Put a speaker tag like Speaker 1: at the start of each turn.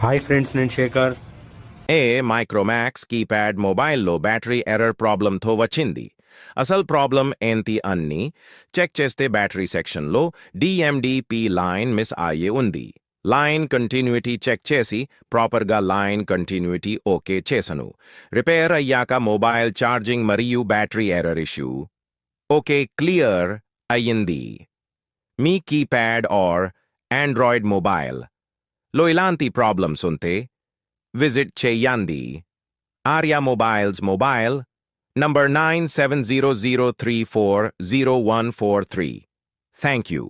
Speaker 1: Hi friends, నేను Shekhar.
Speaker 2: Micromax keypad మొబైల్లో battery error ప్రాబ్లంతో వచ్చింది. అసలు ప్రాబ్లం ఏంటి అన్ని చెక్ చేస్తే బ్యాటరీ సెక్షన్లో డిఎండిపి లైన్ మిస్ అయ్యే ఉంది. లైన్ కంటిన్యూటీ చెక్ చేసి ప్రాపర్గా లైన్ కంటిన్యూటీ ఓకే చేసను. రిపేర్ అయ్యాక మొబైల్ ఛార్జింగ్ మరియు battery error issue okay clear అయ్యింది. మీ కీప్యాడ్ ఆర్ ఆండ్రాయిడ్ మొబైల్ లో ఇలాంటి ప్రాబ్లమ్స్ ఉంటే visit Cheyandi. Arya Mobiles Mobile number 9700340143. Thank you.